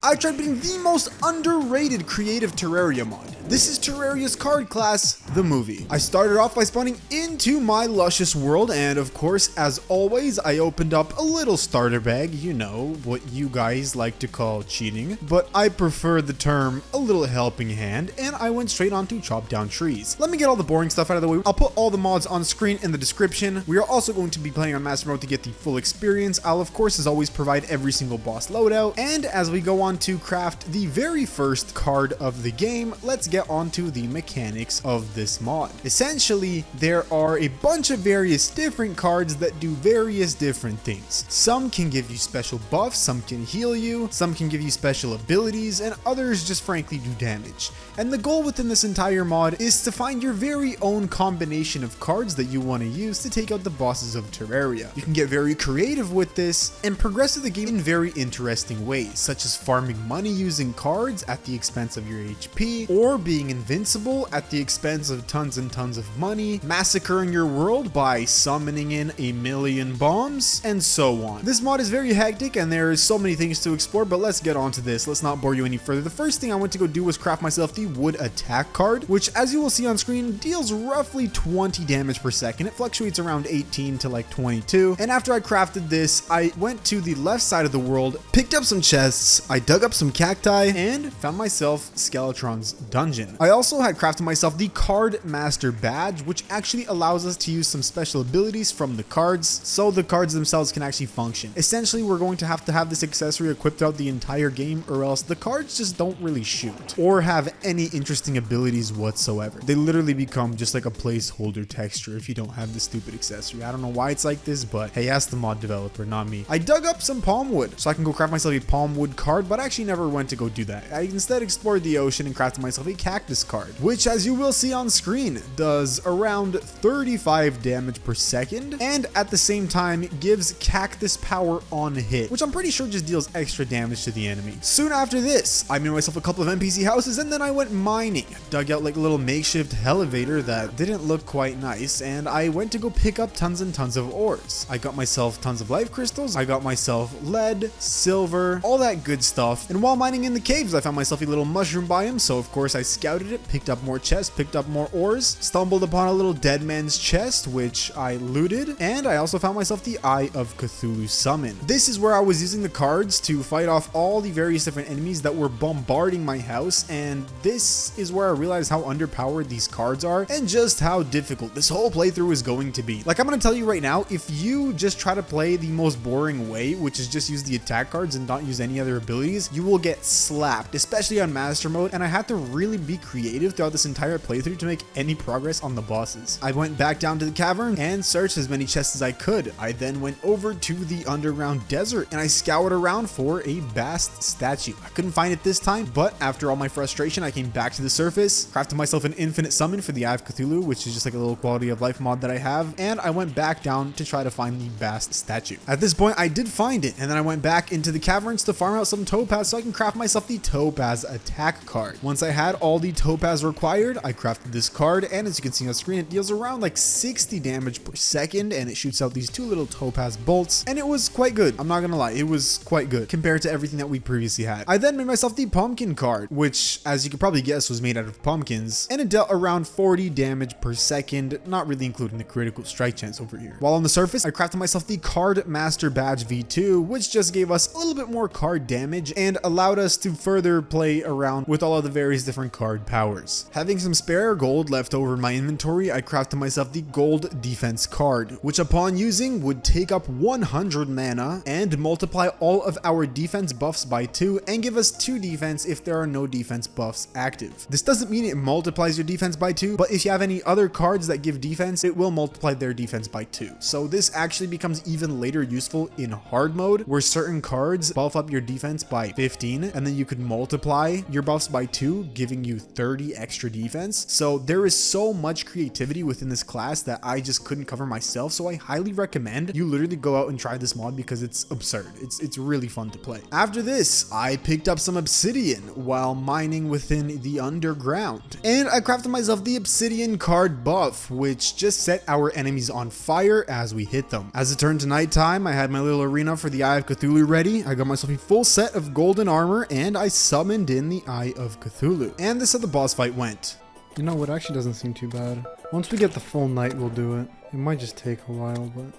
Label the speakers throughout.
Speaker 1: I tried being the most underrated creative Terraria mod. This is Terraria's card class, the movie. I started off by spawning into my luscious world, and of course, as always, I opened up a little starter bag, you know, what you guys like to call cheating, but I prefer the term a little helping hand, and I went straight on to chop down trees. Let me get all the boring stuff out of the way. I'll put all the mods on screen in the description. We are also going to be playing on Master Mode to get the full experience. I'll of course, as always, provide every single boss loadout, and as we go on to craft the very first card of the game, let's get onto the mechanics of this mod. Essentially, there are a bunch of various different cards that do various different things. Some can give you special buffs, some can heal you, some can give you special abilities, and others just frankly do damage. And the goal within this entire mod is to find your very own combination of cards that you want to use to take out the bosses of Terraria. You can get very creative with this and progress through the game in very interesting ways, such as farming money using cards at the expense of your HP, or being invincible at the expense of tons and tons of money, massacring your world by summoning in a million bombs, and so on. This mod is very hectic and there is so many things to explore, but let's get on to this. Let's not bore you any further. The first thing I went to go do was craft myself the wood attack card, which as you will see on screen deals roughly 20 damage per second. It fluctuates around 18 to like 22. And after I crafted this, I went to the left side of the world, picked up some chests, I dug up some cacti, and found myself Skeletron's dungeon. I also had crafted myself the Card Master badge, which actually allows us to use some special abilities from the cards, so the cards themselves can actually function. Essentially, we're going to have this accessory equipped throughout the entire game, or else the cards just don't really shoot or have any interesting abilities whatsoever. They literally become just like a placeholder texture if you don't have this stupid accessory. I don't know why it's like this, but hey, ask the mod developer, not me. I dug up some palm wood so I can go craft myself a palm wood card, but I actually never went to go do that. I instead explored the ocean and crafted myself a cactus card, which as you will see on screen does around 35 damage per second, and at the same time gives cactus power on hit, which I'm pretty sure just deals extra damage to the enemy. Soon after this, I made myself a couple of NPC houses, and then I went mining. Dug out like a little makeshift elevator that didn't look quite nice, and I went to go pick up tons and tons of ores. I got myself tons of life crystals, I got myself lead, silver, all that good stuff, and while mining in the caves, I found myself a little mushroom biome, so of course I scouted it, picked up more chests, picked up more ores, stumbled upon a little dead man's chest, which I looted, and I also found myself the Eye of Cthulhu summon. This is where I was using the cards to fight off all the various different enemies that were bombarding my house, and this is where I realized how underpowered these cards are and just how difficult this whole playthrough is going to be. Like, I'm gonna tell you right now, if you just try to play the most boring way, which is just use the attack cards and not use any other abilities, you will get slapped, especially on Master Mode, and I had to really be creative throughout this entire playthrough to make any progress on the bosses. I went back down to the cavern and searched as many chests as I could. I then went over to the underground desert and I scoured around for a Bast statue. I couldn't find it this time, but after all my frustration, I came back to the surface, crafted myself an infinite summon for the Eye of Cthulhu, which is just like a little quality of life mod that I have, and I went back down to try to find the Bast statue. At this point, I did find it, and then I went back into the caverns to farm out some topaz so I can craft myself the topaz attack card. Once I had all the topaz required, I crafted this card, and as you can see on screen, it deals around like 60 damage per second, and it shoots out these two little topaz bolts, and it was quite good. I'm not gonna lie, it was quite good compared to everything that we previously had. I then made myself the pumpkin card, which as you could probably guess was made out of pumpkins, and it dealt around 40 damage per second, not really including the critical strike chance over here. While on the surface, I crafted myself the Card Master badge V2, which just gave us a little bit more card damage and allowed us to further play around with all of the various different card powers. Having some spare gold left over in my inventory, I crafted myself the Gold Defense card, which upon using would take up 100 mana and multiply all of our defense buffs by 2 and give us 2 defense if there are no defense buffs active. This doesn't mean it multiplies your defense by 2, but if you have any other cards that give defense, it will multiply their defense by 2. So this actually becomes even later useful in hard mode, where certain cards buff up your defense by 15, and then you could multiply your buffs by 2, giving you 30 extra defense. So there is so much creativity within this class that I just couldn't cover myself, so I highly recommend you literally go out and try this mod because it's absurd. It's really fun to play. After this, I picked up some obsidian while mining within the underground, and I crafted myself the obsidian card buff, which just set our enemies on fire as we hit them. As it turned to nighttime, I had my little arena for the Eye of Cthulhu ready. I got myself a full set of golden armor, and I summoned in the Eye of Cthulhu. And this is how the boss fight went.
Speaker 2: You know what, actually doesn't seem too bad. Once we get the full night, we'll do it. It might just take a while, but...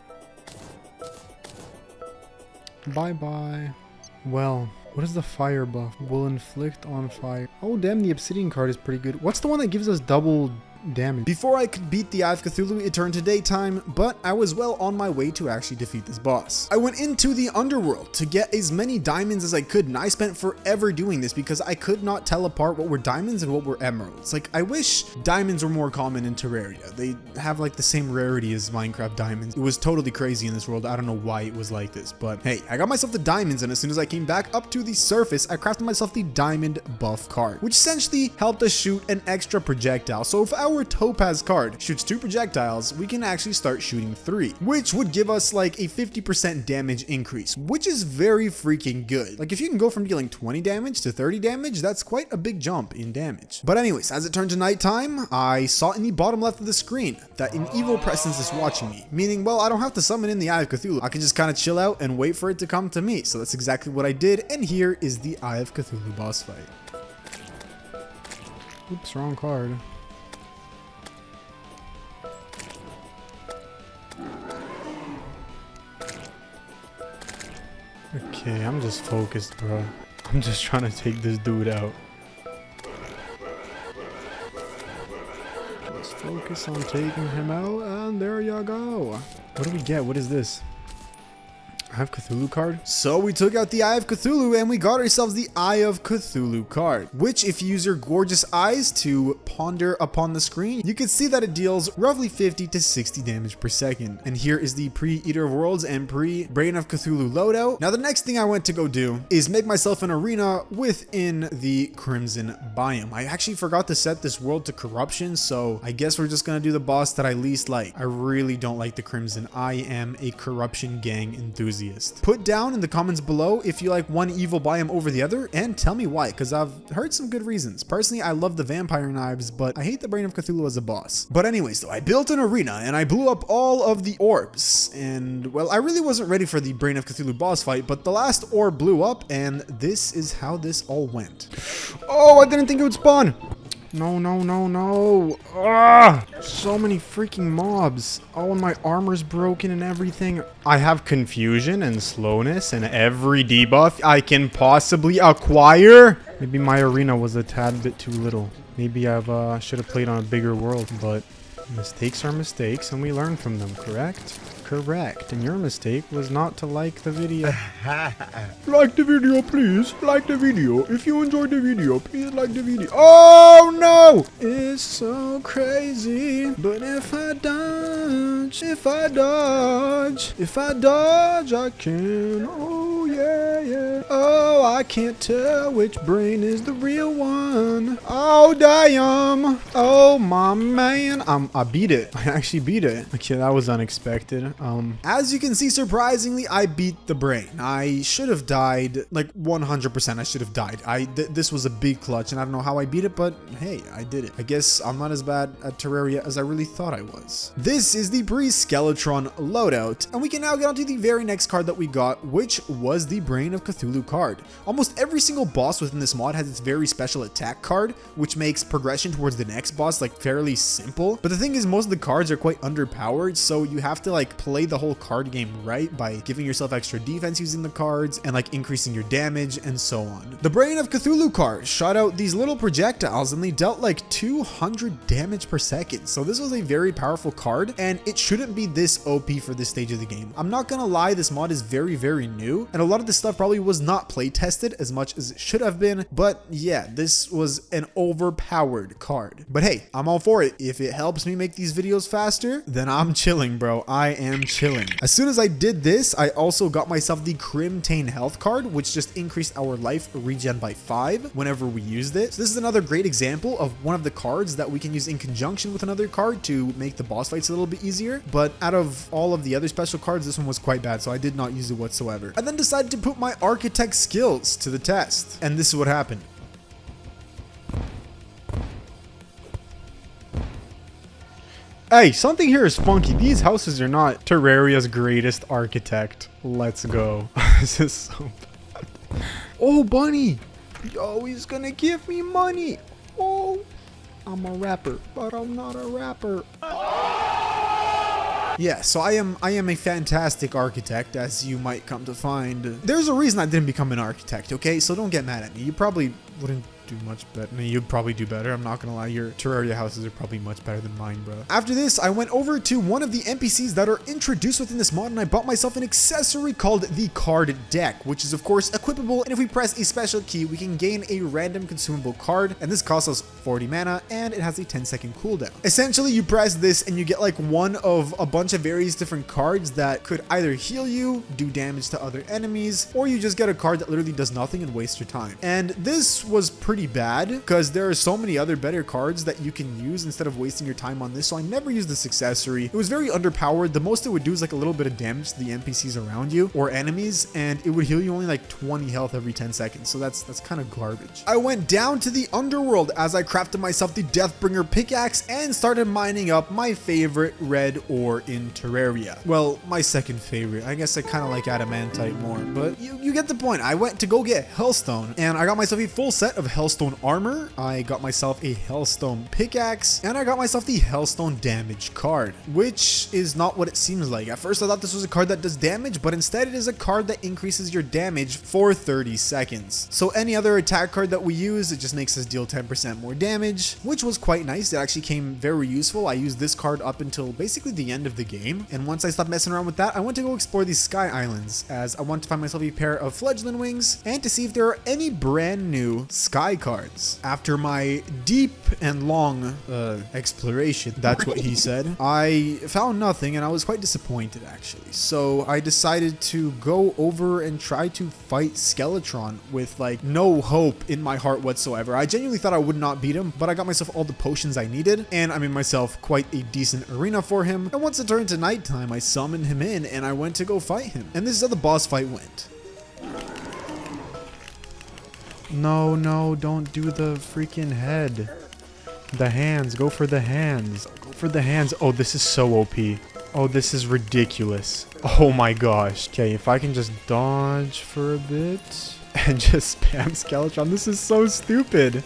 Speaker 2: Bye-bye. Well, what is the fire buff? Will inflict on fire. Oh, damn, the obsidian card is pretty good. What's the one that gives us double damage?
Speaker 1: Before I could beat the Eye of Cthulhu, it turned to daytime, but I was well on my way to actually defeat this boss. I went into the underworld to get as many diamonds as I could, and I spent forever doing this because I could not tell apart what were diamonds and what were emeralds. Like, I wish diamonds were more common in Terraria. They have like the same rarity as Minecraft diamonds. It was totally crazy in this world. I don't know why it was like this, but hey, I got myself the diamonds, and as soon as I came back up to the surface, I crafted myself the diamond buff card, which essentially helped us shoot an extra projectile. So if our topaz card shoots 2 projectiles, we can actually start shooting 3, which would give us like a 50% damage increase, which is very freaking good. Like, if you can go from dealing 20 damage to 30 damage, that's quite a big jump in damage. But anyways, as it turned to nighttime, I saw in the bottom left of the screen that an evil presence is watching me, meaning, well, I don't have to summon in the Eye of Cthulhu. I can just kind of chill out and wait for it to come to me. So that's exactly what I did, and here is the Eye of Cthulhu boss fight.
Speaker 2: Oops, wrong card. Okay, I'm just focused, bro. I'm just trying to take this dude out. Let's focus on taking him out, and there you go. What do we get? What is this? Eye of Cthulhu card?
Speaker 1: So we took out the Eye of Cthulhu and we got ourselves the Eye of Cthulhu card, which if you use your gorgeous eyes to ponder upon the screen, you can see that it deals roughly 50 to 60 damage per second. And here is the pre-Eater of Worlds and pre-Brain of Cthulhu loadout. Now the next thing I went to go do is make myself an arena within the Crimson biome. I actually forgot to set this world to corruption, so I guess we're just gonna do the boss that I least like. I really don't like the Crimson. I am a corruption gang enthusiast. Put down in the comments below if you like one evil biome over the other, and tell me why, because I've heard some good reasons. Personally, I love the vampire knives, but I hate the Brain of Cthulhu as a boss. But anyways, though, I built an arena and I blew up all of the orbs, and well, I really wasn't ready for the Brain of Cthulhu boss fight, but the last orb blew up, and this is how this all went.
Speaker 2: Oh, I didn't think it would spawn. No, no, no, no. Ah, so many freaking mobs. Oh, and my armor's broken and everything. I have confusion and slowness and every debuff I can possibly acquire. Maybe my arena was a tad bit too little. Maybe I should have played on a bigger world, but mistakes are mistakes and we learn from them, correct? Correct. And your mistake was not to like the video. Like the video, please. Like the video. If you enjoyed the video, please like the video. Oh, no! It's so crazy. But if I dodge, I can. Oh, yeah, yeah. Oh, I can't tell which brain is the real one. Oh, damn. Oh, my man. I beat it. I actually beat it. Okay, that was unexpected.
Speaker 1: As you can see, surprisingly, I beat the brain. I should have died, like 100%. I should have died. This was a big clutch, and I don't know how I beat it, but hey, I did it. I guess I'm not as bad at Terraria as I really thought I was. This is the Skeletron Loadout, and we can now get onto the very next card that we got, which was the Brain of Cthulhu card. Almost every single boss within this mod has its very special attack card, which makes progression towards the next boss like fairly simple. But the thing is, most of the cards are quite underpowered, so you have to like play the whole card game right by giving yourself extra defense using the cards and like increasing your damage and so on. The Brain of Cthulhu card shot out these little projectiles and they dealt like 200 damage per second. So this was a very powerful card, and it shouldn't be this OP for this stage of the game. I'm not gonna lie, this mod is very, very new, and a lot of this stuff probably was not play tested as much as it should have been. But yeah, this was an overpowered card. But hey, I'm all for it. If it helps me make these videos faster, then I'm chilling, bro. I am chilling. As soon as I did this, I also got myself the Crimtane health card, which just increased our life regen by 5 whenever we used it. So this is another great example of one of the cards that we can use in conjunction with another card to make the boss fights a little bit easier. But out of all of the other special cards, this one was quite bad, so I did not use it whatsoever. I then decided to put my architect skills to the test, and this is what happened.
Speaker 2: Hey, something here is funky. These houses are not Terraria's greatest architect. Let's go. This is so bad. Oh, bunny. Yo, he's gonna give me money. Oh, I'm a rapper, but I'm not a rapper.
Speaker 1: Yeah, so I am a fantastic architect, as you might come to find. There's a reason I didn't become an architect, okay? So don't get mad at me. You probably wouldn't do much better. I mean, you'd probably do better. I'm not gonna lie. Your Terraria houses are probably much better than mine, bro. After this, I went over to one of the NPCs that are introduced within this mod, and I bought myself an accessory called the card deck, which is of course equipable. And if we press a special key, we can gain a random consumable card, and this costs us 40 mana, and it has a 10-second cooldown. Essentially, you press this and you get like one of a bunch of various different cards that could either heal you, do damage to other enemies, or you just get a card that literally does nothing and wastes your time. And this was pretty bad because there are so many other better cards that you can use instead of wasting your time on this, so I never used this accessory. It was very underpowered. The most it would do is like a little bit of damage to the NPCs around you or enemies, and it would heal you only like 20 health every 10 seconds, so that's kind of garbage. I went down to the underworld as I crafted myself the Deathbringer pickaxe and started mining up my favorite red ore in Terraria. Well, my second favorite. I guess I kind of like adamantite more, but you get the point. I went to go get Hellstone, and I got myself a full set of Hellstone armor. I got myself a Hellstone pickaxe, and I got myself the Hellstone damage card, which is not what it seems like. At first I thought this was a card that does damage, but instead it is a card that increases your damage for 30 seconds. So any other attack card that we use, it just makes us deal 10% more damage, which was quite nice. It actually came very useful. I used this card up until basically the end of the game, and once I stopped messing around with that, I went to go explore these sky islands, as I want to find myself a pair of fledgling wings and to see if there are any brand new sky cards. After my deep and long exploration, that's what he said, I found nothing, and I was quite disappointed actually. So I decided to go over and try to fight Skeletron with like no hope in my heart whatsoever. I genuinely thought I would not beat him, but I got myself all the potions I needed, and I made myself quite a decent arena for him. And once it turned to nighttime, I summoned him in and I went to go fight him. And this is how the boss fight went.
Speaker 2: No, don't do the freaking head. The hands, go for the hands. Go for the hands. Oh, this is so OP. Oh, this is ridiculous. Oh my gosh. Okay, if I can just dodge for a bit and just spam Skeletron. This is so stupid.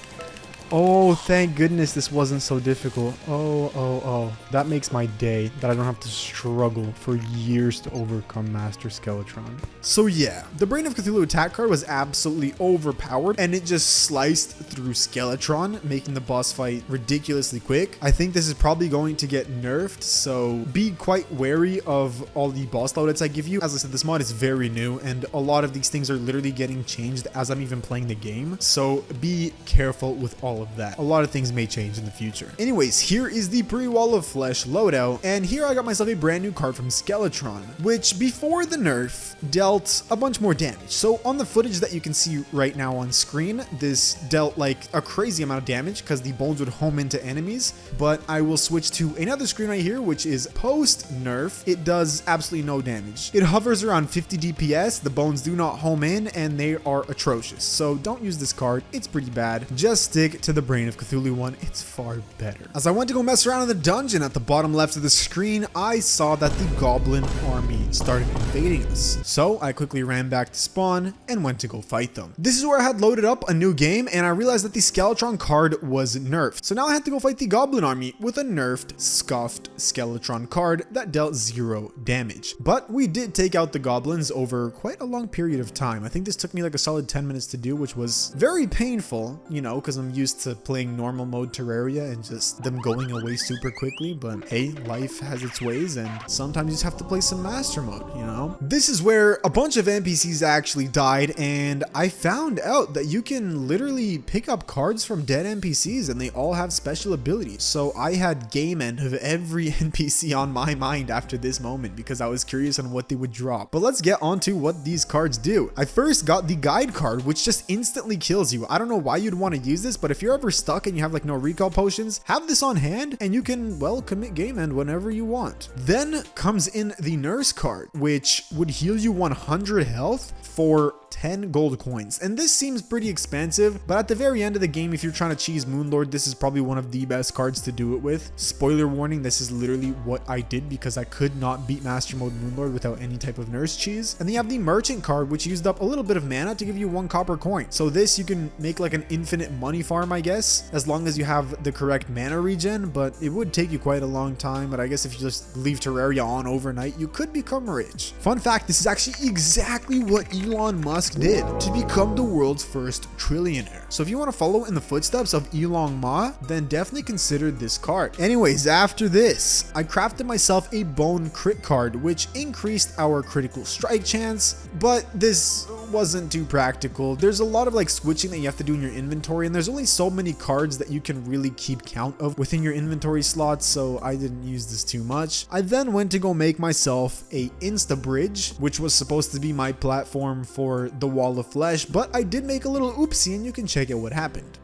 Speaker 2: Oh, thank goodness this wasn't so difficult. Oh. That makes my day that I don't have to struggle for years to overcome Master Skeletron.
Speaker 1: So yeah, the Brain of Cthulhu attack card was absolutely overpowered, and it just sliced through Skeletron, making the boss fight ridiculously quick. I think this is probably going to get nerfed, so be quite wary of all the boss loadouts I give you. As I said, this mod is very new, and a lot of these things are literally getting changed as I'm even playing the game, so be careful with all of that. A lot of things may change in the future. Anyways, here is the pre-wall of flesh loadout, and here I got myself a brand new card from Skeletron, which before the nerf dealt a bunch more damage. So on the footage that you can see right now on screen, this dealt like a crazy amount of damage because the bones would home into enemies, but I will switch to another screen right here, which is post nerf. It does absolutely no damage. It hovers around 50 DPS, the bones do not home in, and they are atrocious. So don't use this card, it's pretty bad. Just stick to the Brain of Cthulhu one, it's far better. As I went to go mess around in the dungeon, at the bottom left of the screen, I saw that the goblin army started invading us. So I quickly ran back to spawn and went to go fight them. This is where I had loaded up a new game, and I realized that the Skeletron card was nerfed. So now I had to go fight the goblin army with a nerfed, scuffed Skeletron card that dealt 0 damage. But we did take out the goblins over quite a long period of time. I think this took me like a solid 10 minutes to do, which was very painful, you know, because I'm used to playing normal mode Terraria and just them going away super quickly. But hey, life has its ways, and sometimes you just have to play some master mode, you know? This is where a bunch of NPCs actually died, and I found out that you can literally pick up cards from dead NPCs and they all have special abilities. So I had game end of every NPC on my mind after this moment because I was curious on what they would drop. But let's get on to what these cards do. I first got the guide card, which just instantly kills you. I don't know why you'd want to use this, but if you're ever stuck and you have like no recall potions, have this on hand and you can, well, commit game end whenever you want. Then comes in the nurse card, which would heal you 100 health for 10 gold coins. And this seems pretty expensive, but at the very end of the game, if you're trying to cheese Moonlord, this is probably one of the best cards to do it with. Spoiler warning, this is literally what I did because I could not beat Master Mode Moonlord without any type of nurse cheese. And then you have the merchant card, which used up a little bit of mana to give you 1 copper coin. So this, you can make like an infinite money farm, I guess, as long as you have the correct mana regen, but it would take you quite a long time. But I guess if you just leave Terraria on overnight, you could become rich. Fun fact, this is actually exactly what Elon Musk did to become the world's first trillionaire. So if you want to follow in the footsteps of Elon Ma, then definitely consider this card. Anyways, after this, I crafted myself a bone crit card, which increased our critical strike chance, but this wasn't too practical. There's a lot of like switching that you have to do in your inventory, and there's only so many cards that you can really keep count of within your inventory slots, so I didn't use this too much. I then went to go make myself a insta bridge, which was supposed to be my platform for the wall of flesh, but I did make a little oopsie, and you can check out what happened.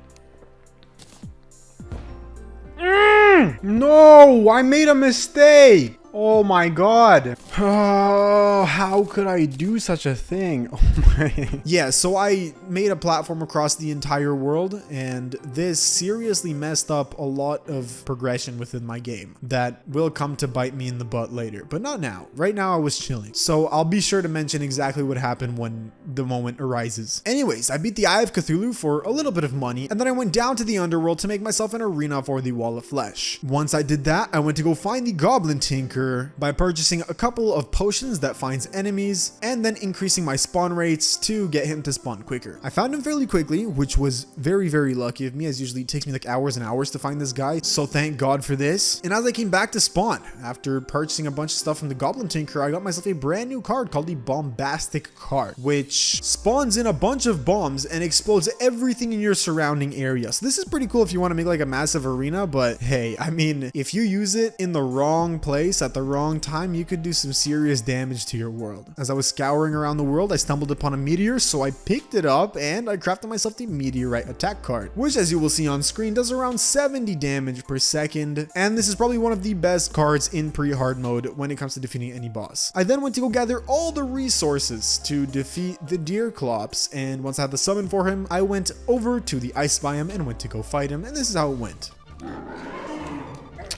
Speaker 2: No, I made a mistake. Oh my god. Oh, how could I do such a thing? Oh my.
Speaker 1: Yeah, so I made a platform across the entire world, and this seriously messed up a lot of progression within my game that will come to bite me in the butt later, but not now. Right now I was chilling. So I'll be sure to mention exactly what happened when the moment arises. Anyways, I beat the Eye of Cthulhu for a little bit of money, and then I went down to the underworld to make myself an arena for the Wall of Flesh. Once I did that, I went to go find the Goblin Tinker by purchasing a couple of potions that finds enemies and then increasing my spawn rates to get him to spawn quicker. I found him fairly quickly, which was very, very lucky of me, as usually it takes me like hours and hours to find this guy, so thank God for this. And as I came back to spawn, after purchasing a bunch of stuff from the Goblin Tinker, I got myself a brand new card called the Bombastic card, which spawns in a bunch of bombs and explodes everything in your surrounding area. So this is pretty cool if you want to make like a massive arena, but hey, I mean, if you use it in the wrong place at the wrong time, you could do some serious damage to your world. As I was scouring around the world, I stumbled upon a meteor, so I picked it up and I crafted myself the Meteorite attack card, which, as you will see on screen, does around 70 damage per second, and this is probably one of the best cards in pre-hard mode when it comes to defeating any boss. I then went to go gather all the resources to defeat the Deerclops, and once I had the summon for him, I went over to the ice biome and went to go fight him, and this is how it went.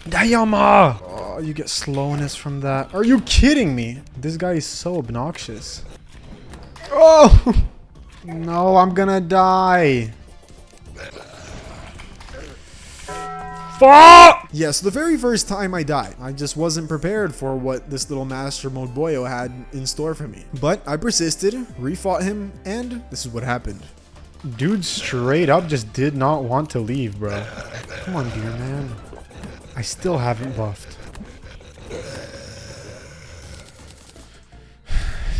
Speaker 2: Dayama! Oh, you get slowness from that. Are you kidding me? This guy is so obnoxious. Oh! No, I'm gonna die. Fuck!
Speaker 1: Yeah, so the very first time I died, I just wasn't prepared for what this little Master Mode boyo had in store for me. But I persisted, refought him, and this is what happened.
Speaker 2: Dude straight up just did not want to leave, bro. Come on, dear man. I still haven't buffed.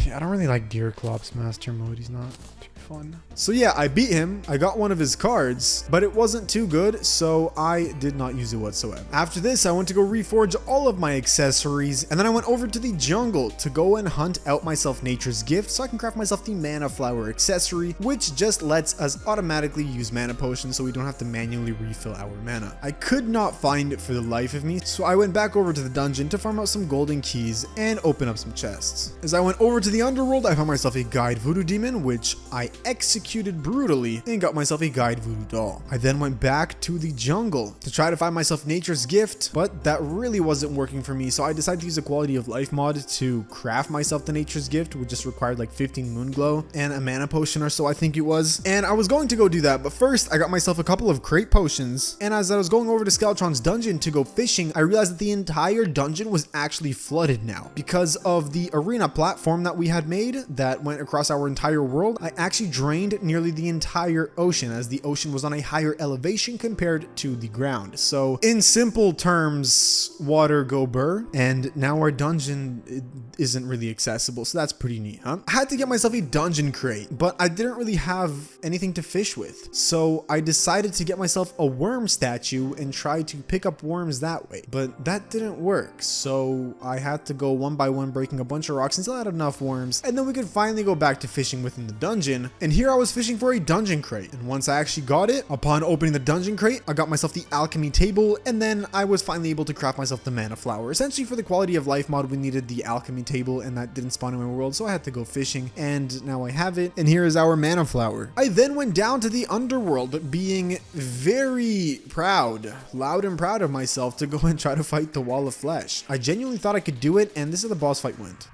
Speaker 2: Yeah, I don't really like Deerclops Master Mode. He's not too fun.
Speaker 1: So yeah, I beat him, I got one of his cards, but it wasn't too good, so I did not use it whatsoever. After this, I went to go reforge all of my accessories, and then I went over to the jungle to go and hunt out myself Nature's Gift so I can craft myself the Mana Flower accessory, which just lets us automatically use mana potions so we don't have to manually refill our mana. I could not find it for the life of me, so I went back over to the dungeon to farm out some golden keys and open up some chests. As I went over to the underworld, I found myself a guide voodoo demon, which I executed brutally and got myself a guide voodoo doll. I then went back to the jungle to try to find myself Nature's Gift, but that really wasn't working for me, so I decided to use a quality of life mod to craft myself the Nature's Gift, which just required like 15 moon glow and a mana potion or so, I think it was. And I was going to go do that, but first I got myself a couple of crate potions, and as I was going over to Skeletron's dungeon to go fishing, I realized that the entire dungeon was actually flooded now because of the arena platform that we had made that went across our entire world. I actually drained nearly the entire ocean, as the ocean was on a higher elevation compared to the ground. So in simple terms, water go burr, and now our dungeon isn't really accessible, so that's pretty neat, huh? I had to get myself a dungeon crate, but I didn't really have anything to fish with, so I decided to get myself a worm statue and try to pick up worms that way, but that didn't work, so I had to go one by one breaking a bunch of rocks until I had enough worms, and then we could finally go back to fishing within the dungeon, again. And here I was fishing for a dungeon crate. And once I actually got it, upon opening the dungeon crate, I got myself the alchemy table. And then I was finally able to craft myself the mana flower. Essentially for the quality of life mod, we needed the alchemy table and that didn't spawn in my world. So I had to go fishing and now I have it. And here is our mana flower. I then went down to the underworld being very proud, loud and proud of myself to go and try to fight the wall of flesh. I genuinely thought I could do it, and this is how the boss fight went.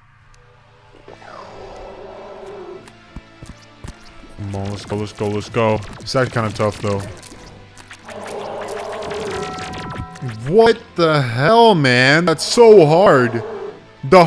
Speaker 2: Come on, let's go, let's go, let's go. It's actually kind of tough, though. What the hell, man? That's so hard.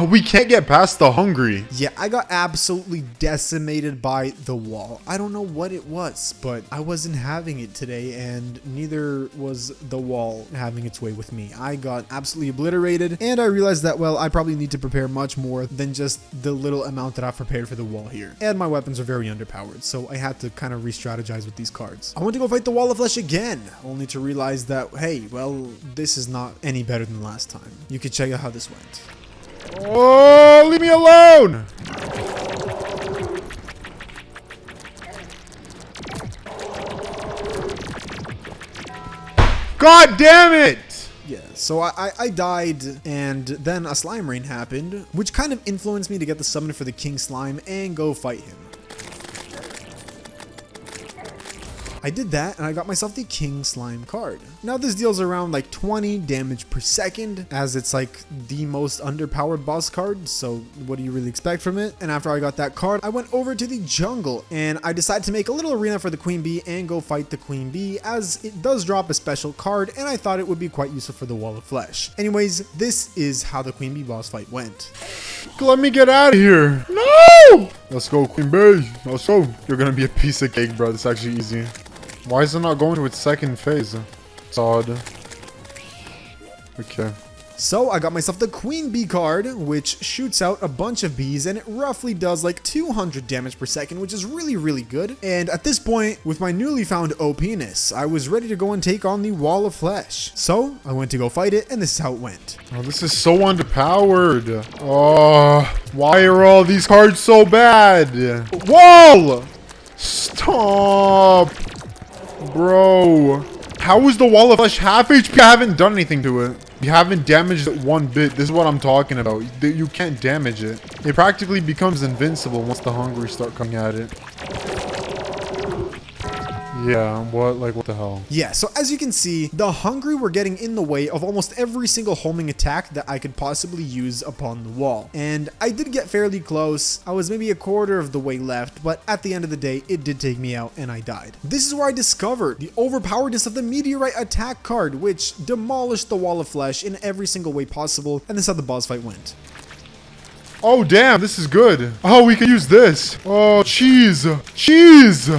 Speaker 2: We can't get past the hungry.
Speaker 1: Yeah, I got absolutely decimated by the wall. I don't know what it was, but I wasn't having it today, and neither was the wall having its way with me. I got absolutely obliterated, and I realized that, well, I probably need to prepare much more than just the little amount that I've prepared for the wall here. And my weapons are very underpowered, so I had to kind of re-strategize with these cards. I went to go fight the wall of flesh again, only to realize that, hey, well, this is not any better than last time. You can check out how this went.
Speaker 2: Oh, leave me alone! God damn it!
Speaker 1: Yeah, so I died, and then a slime rain happened, which kind of influenced me to get the summon for the king slime and go fight him. I did that, and I got myself the King Slime card. Now, this deals around like 20 damage per second, as it's like the most underpowered boss card, so what do you really expect from it? And after I got that card, I went over to the jungle, and I decided to make a little arena for the Queen Bee and go fight the Queen Bee, as it does drop a special card, and I thought it would be quite useful for the Wall of Flesh. Anyways, this is how the Queen Bee boss fight went.
Speaker 2: Let me get out of here. No! Let's go, Queen Bee. Let's go. You're gonna be a piece of cake, bro. It's actually easy. Why is it not going to its second phase? It's odd. Okay.
Speaker 1: So I got myself the Queen Bee card, which shoots out a bunch of bees, and it roughly does like 200 damage per second, which is really, really good. And at this point, with my newly found OP-ness, I was ready to go and take on the Wall of Flesh. So I went to go fight it, and this is how it went.
Speaker 2: Oh, this is so underpowered. Oh, why are all these cards so bad? Wall! Stop! Bro. How is the Wall of Flesh half HP? I haven't done anything to it. You haven't damaged it one bit. This is what I'm talking about. You can't damage it. It practically becomes invincible once the hungry start coming at it. Yeah, what the hell?
Speaker 1: Yeah, so as you can see, the hungry were getting in the way of almost every single homing attack that I could possibly use upon the wall. And I did get fairly close. I was maybe a quarter of the way left, but at the end of the day, it did take me out and I died. This is where I discovered the overpoweredness of the meteorite attack card, which demolished the Wall of Flesh in every single way possible. And this is how the boss fight went.
Speaker 2: Oh, damn, this is good. Oh, we can use this. Oh, cheese. Cheese.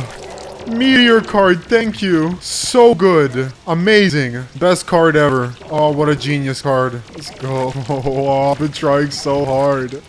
Speaker 2: Meteor card, thank you. So good. Amazing. Best card ever. Oh, what a genius card. Let's go. Oh, I've been trying so hard. It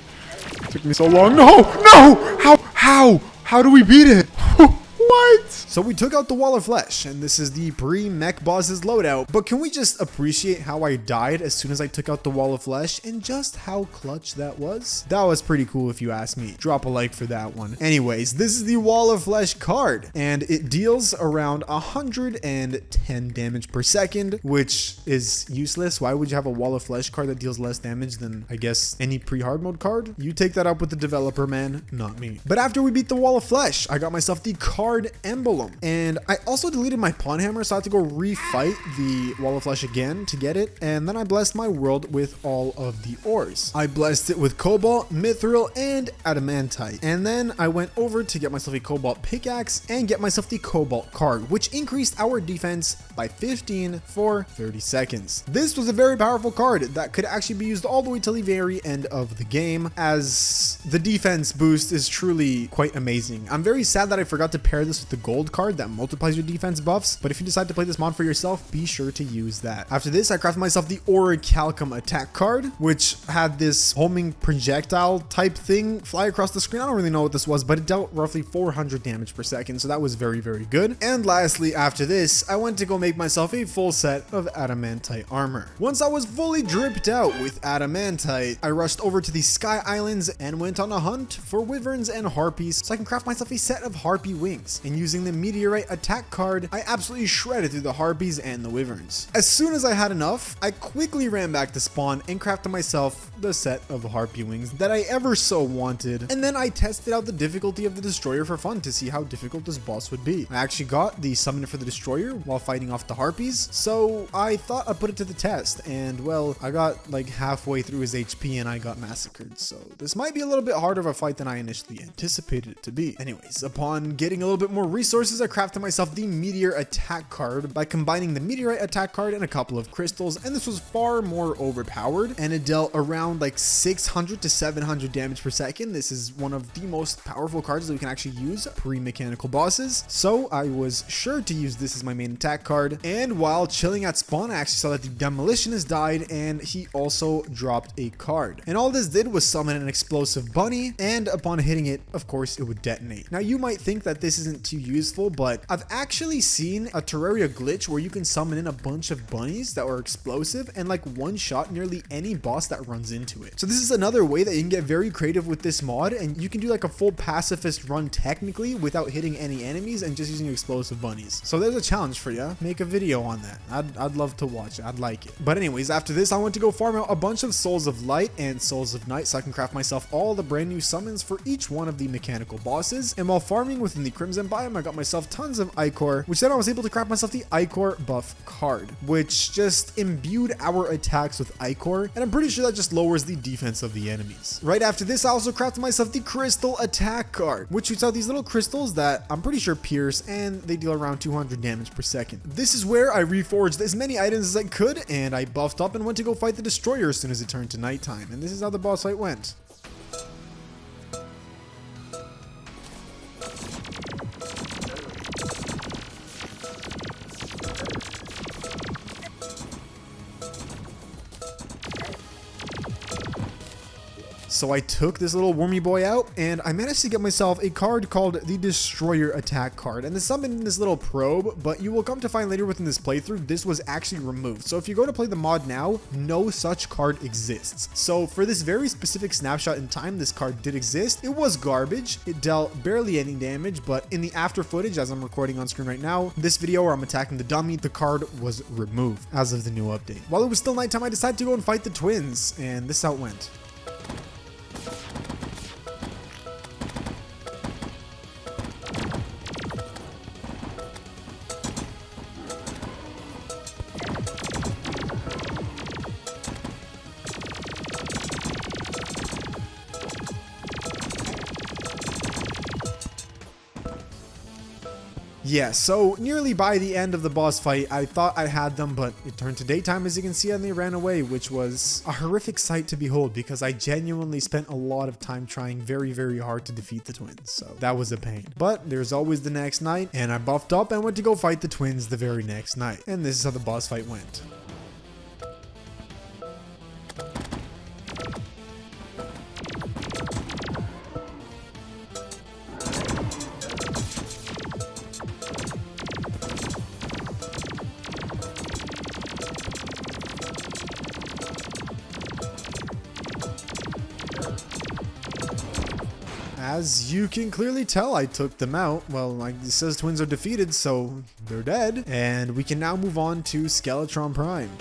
Speaker 2: took me so long. No! No! How do we beat it? What?
Speaker 1: So we took out the Wall of Flesh, and this is the pre-mech bosses loadout. But can we just appreciate how I died as soon as I took out the Wall of Flesh and just how clutch that was? That was pretty cool if you ask me. Drop a like for that one. Anyways, this is the Wall of Flesh card, and it deals around 110 damage per second, which is useless. Why would you have a Wall of Flesh card that deals less damage than, I guess, any pre-hard mode card? You take that up with the developer, man, not me. But after we beat the Wall of Flesh, I got myself the card emblem, and I also deleted my pawn hammer, so I had to go refight the Wall of Flesh again to get it. And then I blessed my world with all of the ores. I blessed it with cobalt, mithril, and adamantite. And then I went over to get myself a cobalt pickaxe and get myself the cobalt card, which increased our defense by 15 for 30 seconds. This was a very powerful card that could actually be used all the way till the very end of the game, as the defense boost is truly quite amazing. I'm very sad that I forgot to pair this this with the gold card that multiplies your defense buffs, but if you decide to play this mod for yourself, be sure to use that. After this, I crafted myself the Orichalcum attack card, which had this homing projectile type thing fly across the screen. I don't really know what this was, but it dealt roughly 400 damage per second, so that was very, very good. And lastly, after this, I went to go make myself a full set of adamantite armor. Once I was fully dripped out with adamantite, I rushed over to the Sky Islands and went on a hunt for wyverns and harpies so I can craft myself a set of harpy wings. And using the meteorite attack card, I absolutely shredded through the harpies and the wyverns. As soon as I had enough, I quickly ran back to spawn and crafted myself the set of harpy wings that I ever so wanted. And then I tested out the difficulty of the destroyer for fun to see how difficult this boss would be. I actually got the summon for the destroyer while fighting off the harpies, so I thought I'd put it to the test, and well, I got like halfway through his HP and I got massacred, so this might be a little bit harder of a fight than I initially anticipated it to be. Anyways, upon getting a little bit more resources, I crafted myself the meteor attack card by combining the meteorite attack card and a couple of crystals, and this was far more overpowered, and it dealt around like 600 to 700 damage per second. This is one of the most powerful cards that we can actually use pre-mechanical bosses, so I was sure to use this as my main attack card. And while chilling at spawn, I actually saw that the demolitionist died and he also dropped a card, and all this did was summon an explosive bunny, and upon hitting it, of course, it would detonate. Now you might think that this isn't too useful, but I've actually seen a Terraria glitch where you can summon in a bunch of bunnies that are explosive and like one shot nearly any boss that runs into it. So this is another way that you can get very creative with this mod, and you can do like a full pacifist run technically without hitting any enemies and just using explosive bunnies. So there's a challenge for you. Make a video on that. I'd love to watch it. I'd like it. But anyways, after this, I went to go farm out a bunch of Souls of Light and Souls of Night so I can craft myself all the brand new summons for each one of the mechanical bosses. And while farming within the Crimson biome, I got myself tons of Ichor, which then I was able to craft myself the Ichor buff card, which just imbued our attacks with Ichor, and I'm pretty sure that just lowers the defense of the enemies. Right after this, I also crafted myself the Crystal attack card, which shoots out these little crystals that I'm pretty sure pierce, and they deal around 200 damage per second. This is where I reforged as many items as I could, and I buffed up and went to go fight the destroyer as soon as it turned to nighttime, and this is how the boss fight went. So I took this little wormy boy out, and I managed to get myself a card called the Destroyer Attack card, and it's summoned in this little probe, but you will come to find later within this playthrough, this was actually removed. So if you go to play the mod now, no such card exists. So for this very specific snapshot in time, this card did exist. It was garbage. It dealt barely any damage, but in the after footage, as I'm recording on screen right now, this video where I'm attacking the dummy, the card was removed as of the new update. While it was still nighttime, I decided to go and fight the twins, and this is how it went. Yeah, so nearly by the end of the boss fight, I thought I had them, but it turned to daytime, as you can see, and they ran away, which was a horrific sight to behold because I genuinely spent a lot of time trying very, very hard to defeat the twins, so that was a pain. But there's always the next night, and I buffed up and went to go fight the twins the very next night, and this is how the boss fight went. As you can clearly tell, I took them out. Well, like it says twins are defeated, so they're dead. And we can now move on to Skeletron Prime.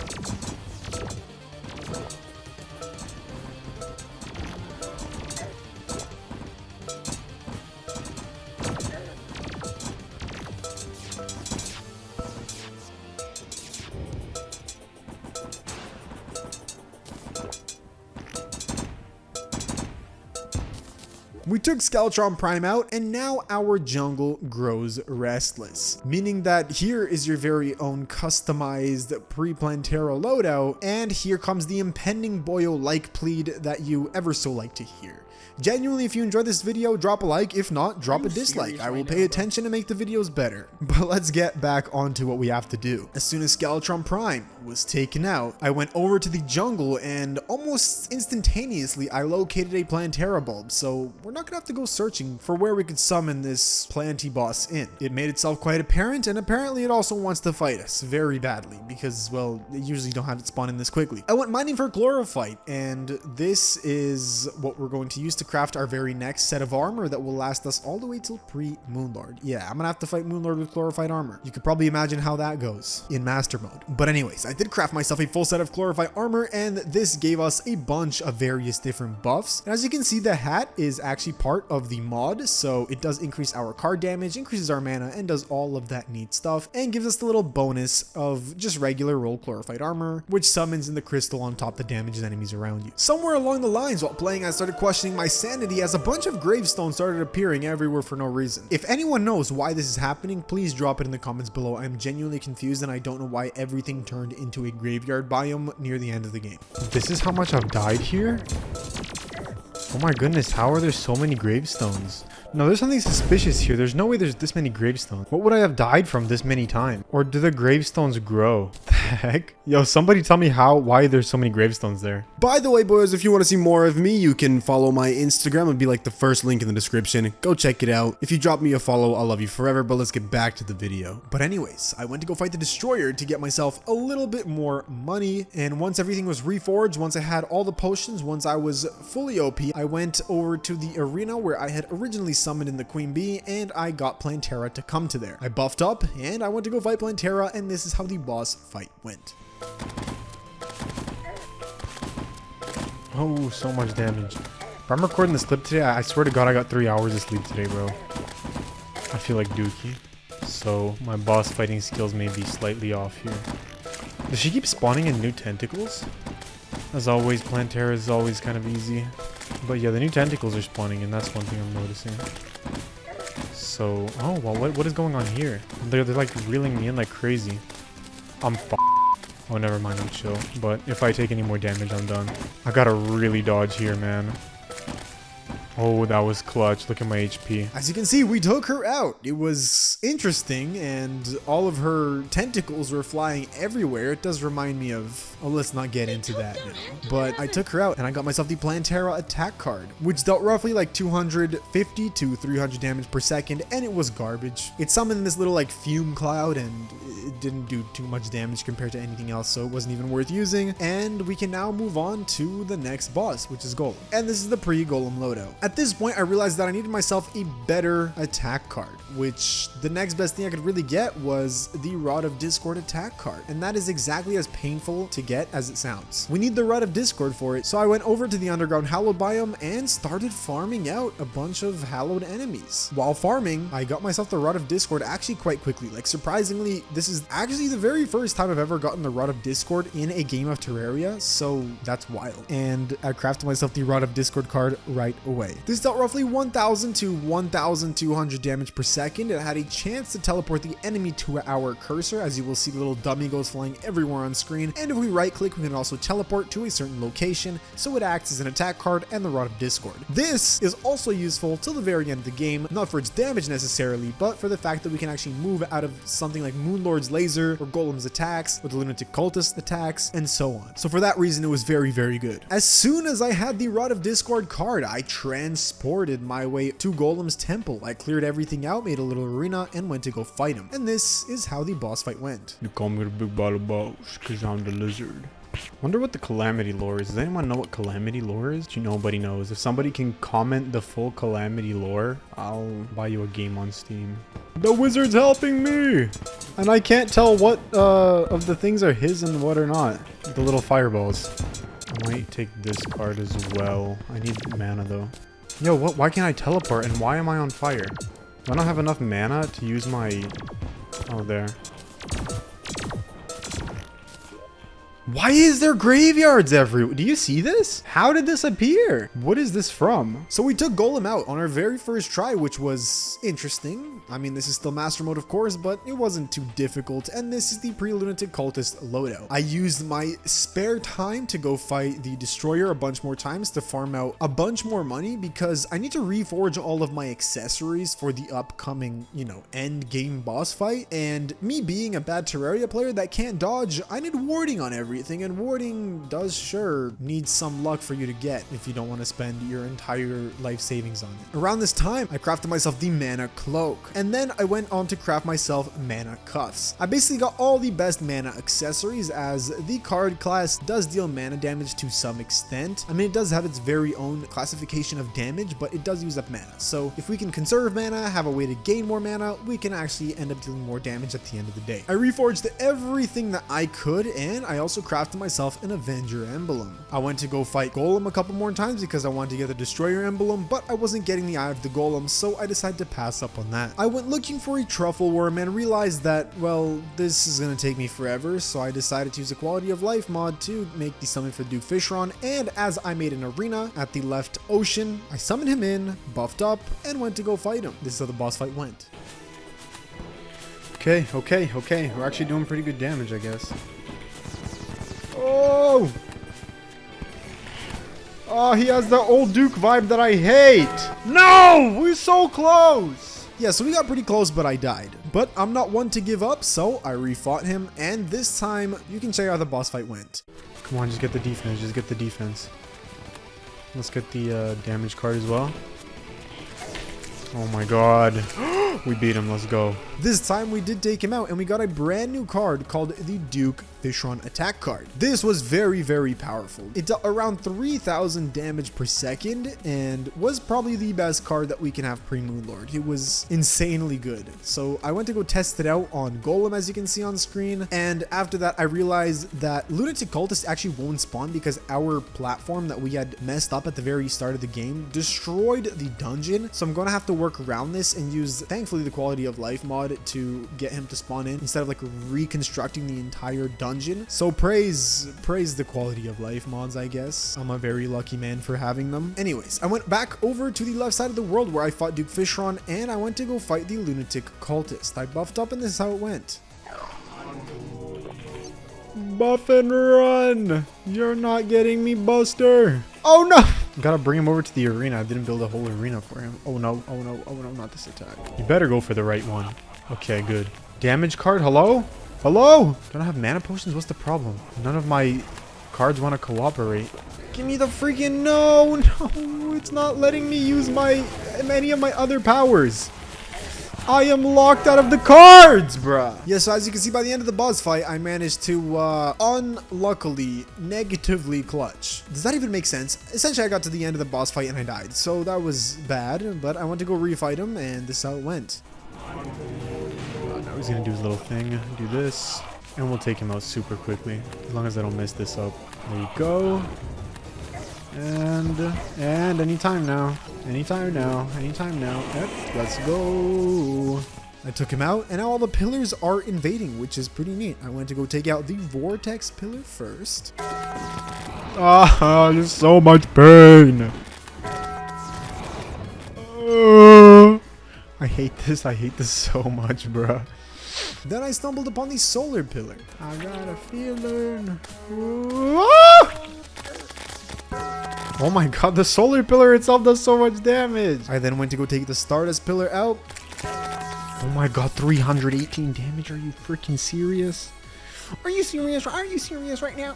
Speaker 1: We took Skeletron Prime out, and now our jungle grows restless. Meaning that here is your very own customized pre-Plantera loadout, and here comes the impending boyo-like plead that you ever so like to hear. Genuinely, if you enjoyed this video, drop a like. If not, drop a dislike. I will pay attention and make the videos better. But let's get back onto what we have to do. As soon as Skeletron Prime was taken out, I went over to the jungle and almost instantaneously I located a Plantera bulb. So we're not gonna have to go searching for where we could summon this Planty boss in. It made itself quite apparent, and apparently it also wants to fight us very badly because, well, they usually don't have it spawn in this quickly. I went mining for chlorophyte, and this is what we're going to use to craft our very next set of armor that will last us all the way till pre-moonlord. Yeah, I'm gonna have to fight moonlord with chlorophyte armor. You could probably imagine how that goes in master mode. But anyways, I did craft myself a full set of chlorophyte armor, and this gave us a bunch of various different buffs. And as you can see, the hat is actually part of the mod, so it does increase our card damage, increases our mana, and does all of that neat stuff, and gives us the little bonus of just regular roll chlorophyte armor, which summons in the crystal on top that damages enemies around you. Somewhere along the lines while playing, I started questioning my sanity as a bunch of gravestones started appearing everywhere for no reason. If anyone knows why this is happening, please drop it in the comments below. I'm genuinely confused and I don't know why everything turned into a graveyard biome near the end of the game.
Speaker 2: This is how much I've died here? Oh my goodness, how are there so many gravestones? No, there's something suspicious here. There's no way there's this many gravestones. What would I have died from this many times? Or do the gravestones grow? The heck? Yo, somebody tell me why there's so many gravestones there.
Speaker 1: By the way, boys, if you want to see more of me, you can follow my Instagram. It'll be like the first link in the description. Go check it out. If you drop me a follow, I'll love you forever, but let's get back to the video. But anyways, I went to go fight the destroyer to get myself a little bit more money. And once everything was reforged, once I had all the potions, once I was fully OP, I went over to the arena where I had originally summoned in the Queen Bee, and I got Plantera to come to there. I buffed up and I went to go fight Plantera, and this is how the boss fight went.
Speaker 2: Oh, so much damage. If I'm recording this clip today, I swear to God I got 3 hours of sleep today, bro. I feel like Dookie. So my boss fighting skills may be slightly off here. Does she keep spawning in new tentacles? As always, Plantera is always kind of easy. But yeah, the new tentacles are spawning, and that's one thing I'm noticing. So, oh, well, what is going on here? They're like reeling me in like crazy. I'm Oh, never mind, I'm chill. But if I take any more damage, I'm done. I gotta really dodge here, man. Oh, that was clutch. Look at my HP.
Speaker 1: As you can see, we took her out. It was interesting, and all of her tentacles were flying everywhere. It does remind me of... Oh, let's not get into that now. But I took her out, and I got myself the Plantera attack card, which dealt roughly like 250 to 300 damage per second, and it was garbage. It summoned this little like fume cloud, and it didn't do too much damage compared to anything else, so it wasn't even worth using. And we can now move on to the next boss, which is Golem. And this is the pre-Golem loadout. At this point, I realized that I needed myself a better attack card, which the next best thing I could really get was the Rod of Discord attack card. And that is exactly as painful to get as it sounds. We need the Rod of Discord for it, so I went over to the underground hallowed biome and started farming out a bunch of hallowed enemies. While farming, I got myself the Rod of Discord actually quite quickly. Like, surprisingly, this is actually the very first time I've ever gotten the Rod of Discord in a game of Terraria, so that's wild. And I crafted myself the Rod of Discord card right away. This dealt roughly 1000 to 1200 damage per second. It had a chance to teleport the enemy to our cursor, as you will see the little dummy goes flying everywhere on screen. And if we right click, we can also teleport to a certain location, so it acts as an attack card and the Rod of Discord. This is also useful till the very end of the game, not for its damage necessarily, but for the fact that we can actually move out of something like Moonlord's laser or Golem's attacks, or the Lunatic Cultist attacks, and so on. So for that reason, it was very, very good. As soon as I had the Rod of Discord card, I transported my way to Golem's temple. I cleared everything out, made a little arena, and went to go fight him. And this is how the boss fight went.
Speaker 2: You call me the big bottle boss, cause I'm the lizard. Wonder what the Calamity lore is. Does anyone know what Calamity lore is? Nobody knows. If somebody can comment the full Calamity lore, I'll buy you a game on Steam. The wizard's helping me! And I can't tell what of the things are his and what are not. The little fireballs. I might take this card as well. I need mana though. Yo, what? Why can't I teleport and why am I on fire? I don't have enough mana to use my... Oh, there. Why is there graveyards everywhere? Do you see this? How did this appear? What is this from?
Speaker 1: So we took Golem out on our very first try, which was interesting. I mean, this is still master mode, of course, but it wasn't too difficult. And this is the pre-Lunatic Cultist loadout. I used my spare time to go fight the Destroyer a bunch more times to farm out a bunch more money because I need to reforge all of my accessories for the upcoming, you know, end game boss fight. And me being a bad Terraria player that can't dodge, I need warding on everything, and warding does sure need some luck for you to get if you don't want to spend your entire life savings on it. Around this time, I crafted myself the mana cloak, and then I went on to craft myself mana cuffs. I basically got all the best mana accessories as the card class does deal mana damage to some extent. I mean, it does have its very own classification of damage, but it does use up mana. So if we can conserve mana, have a way to gain more mana, we can actually end up dealing more damage at the end of the day. I reforged everything that I could, and I also crafted myself an Avenger emblem. I went to go fight Golem a couple more times because I wanted to get the Destroyer emblem, but I wasn't getting the Eye of the Golem, so I decided to pass up on that. I went looking for a truffle worm and realized that, well, this is going to take me forever, so I decided to use a quality of life mod to make the summon for Duke Fishron, and as I made an arena at the left ocean, I summoned him in, buffed up, and went to go fight him. This is how the boss fight went.
Speaker 2: Okay. We're actually doing pretty good damage, I guess. Oh! Oh, he has the old Duke vibe that I hate. No! We're so close!
Speaker 1: Yeah, so we got pretty close, but I died. But I'm not one to give up, so I refought him, and this time, you can check out how the boss fight went.
Speaker 2: Come on, just get the defense. Just get the defense. Let's get the damage card as well. Oh my god. We beat him. Let's go.
Speaker 1: This time we did take him out, and we got a brand new card called the Duke Fishron attack card. This was very, very powerful. It dealt around 3,000 damage per second and was probably the best card that we can have pre-moonlord. It was insanely good. So I went to go test it out on Golem, as you can see on screen, and after that I realized that Lunatic Cultist actually won't spawn because our platform that we had messed up at the very start of the game destroyed the dungeon. So I'm going to have to work around this and use, thankfully, the quality of life mod to get him to spawn in instead of like reconstructing the entire dungeon. So praise the quality of life mods, I guess. I'm a very lucky man for having them. Anyways, I went back over to the left side of the world where I fought Duke Fishron, and I went to go fight the Lunatic Cultist. I buffed up, and this is how it went.
Speaker 2: Buff and run! You're not getting me, Buster! Oh no! Gotta bring him over to the arena. I didn't build a whole arena for him. Oh no, oh no, oh no, not this attack. You better go for the right one. Okay, good. Damage card, hello? Hello? Don't I have mana potions? What's the problem? None of my cards want to cooperate. Give me the freaking no, it's not letting me use any of my other powers. I am locked out of the cards, bruh.
Speaker 1: Yeah, so as you can see, by the end of the boss fight, I managed to, unluckily, negatively clutch. Does that even make sense? Essentially, I got to the end of the boss fight and I died. So that was bad, but I went to go refight him, and this is how it went.
Speaker 2: Now he's gonna do his little thing, do this, and we'll take him out super quickly. As long as I don't mess this up. There you go. And anytime now. Anytime now. Yep, let's go.
Speaker 1: I took him out, and now all the pillars are invading, which is pretty neat. I went to go take out the Vortex pillar first.
Speaker 2: Ah, there's so much pain. I hate this. I hate this so much, bruh.
Speaker 1: Then I stumbled upon the solar pillar.
Speaker 2: I got a feeling. Oh my god, the solar pillar itself does so much damage.
Speaker 1: I then went to go take the Stardust pillar out.
Speaker 2: Oh my god, 318 damage. Are you freaking serious? Are you serious? Are you serious right now?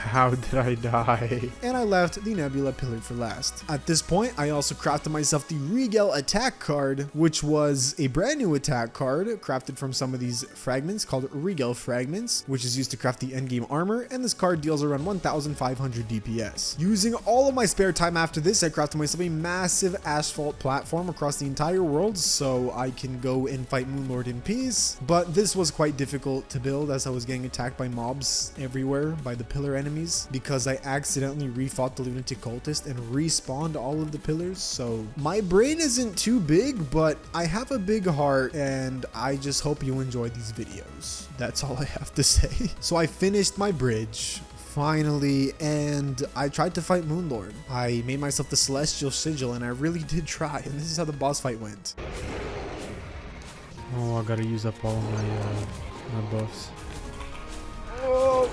Speaker 2: How did I die?
Speaker 1: And I left the Nebula pillar for last. At this point, I also crafted myself the Regal attack card, which was a brand new attack card crafted from some of these fragments called Regal fragments, which is used to craft the endgame armor, and this card deals around 1,500 DPS. Using all of my spare time after this, I crafted myself a massive asphalt platform across the entire world so I can go and fight Moonlord in peace, but this was quite difficult to build as I was getting attacked by mobs everywhere by the pillar pillar enemies because I accidentally refought the Lunatic Cultist and respawned all of the pillars. So my brain isn't too big, but I have a big heart and I just hope you enjoy these videos. That's all I have to say. So I finished my bridge finally, and I tried to fight Moonlord. I made myself the Celestial Sigil and I really did try, and this is how the boss fight went.
Speaker 2: Oh, I gotta use up all my buffs.
Speaker 1: Oh.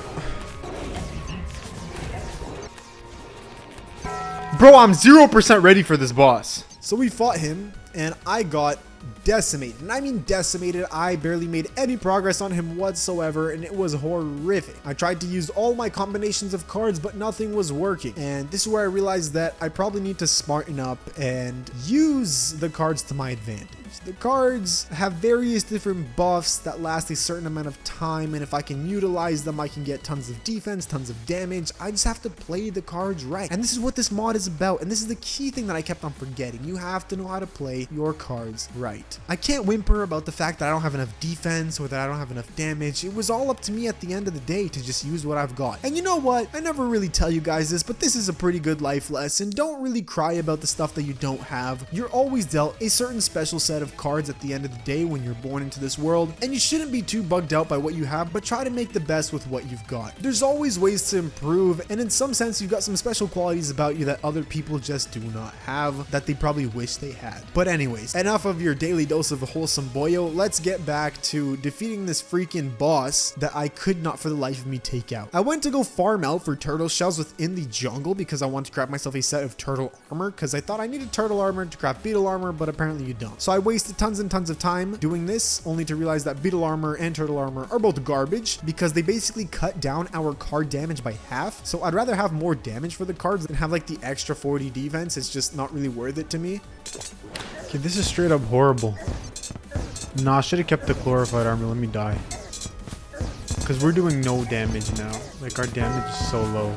Speaker 2: Bro, I'm 0% ready for this boss.
Speaker 1: So we fought him and I got decimated. And I mean decimated. I barely made any progress on him whatsoever and it was horrific. I tried to use all my combinations of cards but nothing was working. And this is where I realized that I probably need to smarten up and use the cards to my advantage. The cards have various different buffs that last a certain amount of time, and if I can utilize them, I can get tons of defense, tons of damage. I just have to play the cards right. And this is what this mod is about, and this is the key thing that I kept on forgetting. You have to know how to play your cards right. I can't whimper about the fact that I don't have enough defense or that I don't have enough damage. It was all up to me at the end of the day to just use what I've got. And you know what? I never really tell you guys this, but this is a pretty good life lesson. Don't really cry about the stuff that you don't have. You're always dealt a certain special set of cards at the end of the day when you're born into this world, and you shouldn't be too bugged out by what you have, but try to make the best with what you've got. There's always ways to improve, and in some sense you've got some special qualities about you that other people just do not have, that they probably wish they had. But anyways, enough of your daily dose of wholesome boyo. Let's get back to defeating this freaking boss that I could not for the life of me take out. I went to go farm out for turtle shells within the jungle because I wanted to craft myself a set of turtle armor because I thought I needed turtle armor to craft beetle armor, but apparently you don't. So I wasted tons and tons of time doing this, only to realize that beetle armor and turtle armor are both garbage because they basically cut down our card damage by half. So I'd rather have more damage for the cards than have like the extra 40 defense. It's just not really worth it to me.
Speaker 2: Okay, this is straight up horrible. Nah, I should have kept the glorified armor. Let me die. Because we're doing no damage now. Like, our damage is so low.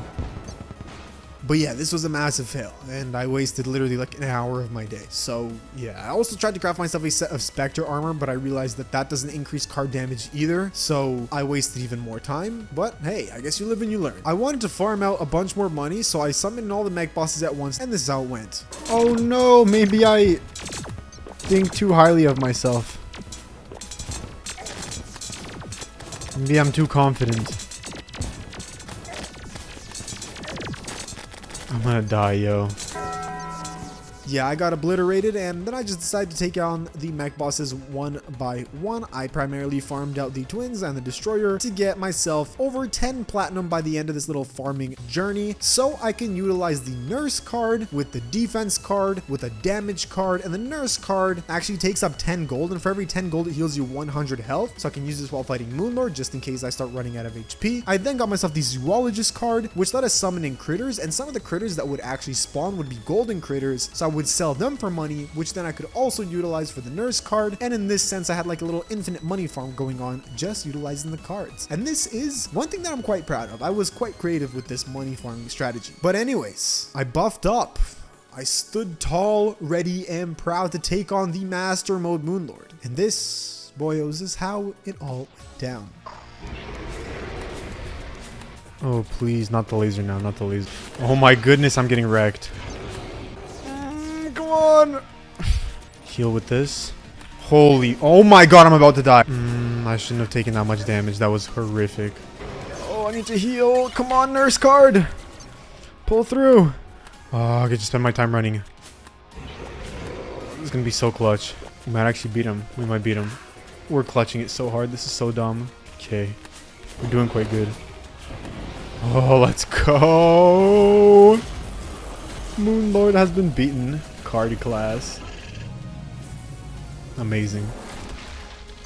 Speaker 1: But yeah, this was a massive fail, and I wasted literally like an hour of my day. So yeah, I also tried to craft myself a set of Spectre armor, but I realized that that doesn't increase card damage either. So I wasted even more time, but hey, I guess you live and you learn. I wanted to farm out a bunch more money, so I summoned all the mech bosses at once, and this is how it went.
Speaker 2: Oh no, maybe I think too highly of myself. Maybe I'm too confident. I'm gonna die, yo.
Speaker 1: Yeah, I got obliterated, and then I just decided to take on the mech bosses one by one. I primarily farmed out the twins and the destroyer to get myself over 10 platinum by the end of this little farming journey, so I can utilize the nurse card with the defense card with a damage card, and the nurse card actually takes up 10 gold, and for every 10 gold it heals you 100 health, so I can use this while fighting Moonlord just in case I start running out of HP. I then got myself the zoologist card, which let us summon in critters, and some of the critters that would actually spawn would be golden critters, so I would sell them for money, which then I could also utilize for the nurse card. And in this sense, I had like a little infinite money farm going on just utilizing the cards. And this is one thing that I'm quite proud of. I was quite creative with this money farming strategy. But anyways, I buffed up. I stood tall, ready, and proud to take on the Master Mode Moonlord. And this, boyos, is how it all went down.
Speaker 2: Oh, please, not the laser now, not the laser. Oh my goodness, I'm getting wrecked.
Speaker 1: Come on!
Speaker 2: Heal with this. Holy, oh my god, I'm about to die. I shouldn't have taken that much damage. That was horrific.
Speaker 1: Oh, I need to heal. Come on, nurse card.
Speaker 2: Pull through. Oh, I could just spend my time running. It's gonna be so clutch. We might actually beat him. We might beat him. We're clutching it so hard. This is so dumb. Okay. We're doing quite good. Oh, let's go. Moonlord has been beaten. Card class. Amazing.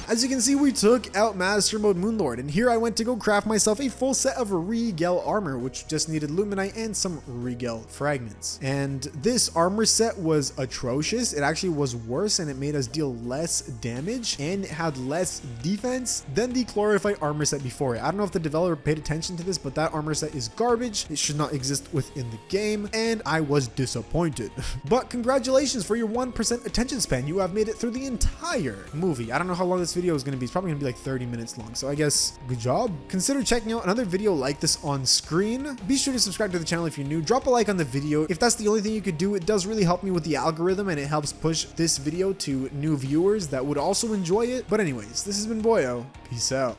Speaker 1: As you can see, we took out Master Mode Moonlord, and here I went to go craft myself a full set of Regel armor, which just needed Luminite and some Regel fragments. And this armor set was atrocious. It actually was worse, and it made us deal less damage, and it had less defense than the Glorified armor set before it. I don't know if the developer paid attention to this, but that armor set is garbage. It should not exist within the game, and I was disappointed. But congratulations for your 1% attention span. You have made it through the entire movie. I don't know how long this this video is going to be, it's probably going to be like 30 minutes long. So I guess good job. Consider checking out another video like this on screen. Be sure to subscribe to the channel if you're new. Drop a like on the video. If that's the only thing you could do, it does really help me with the algorithm and it helps push this video to new viewers that would also enjoy it. But anyways, this has been Boyo. Peace out.